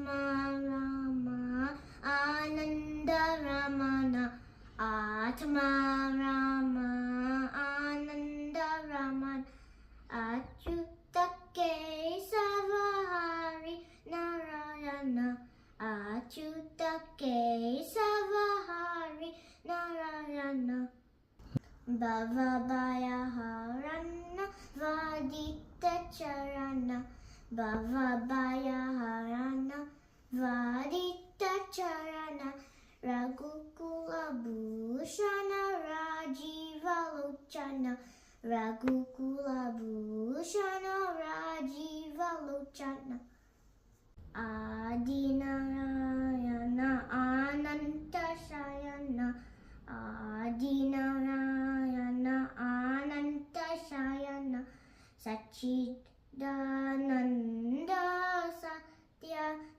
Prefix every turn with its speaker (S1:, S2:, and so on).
S1: Rama Ananda Ramana Atma Rama Ananda Raman Achyuta Kesava Hari Narayana Achyuta Kesava Hari Narayana Bhavabhaya Harana Vadita Charana Bhavabhaya Harana Vadita Charana Raghukula Bhushana Rajiva Lochana Raghukula Bhushana Rajiva Lochana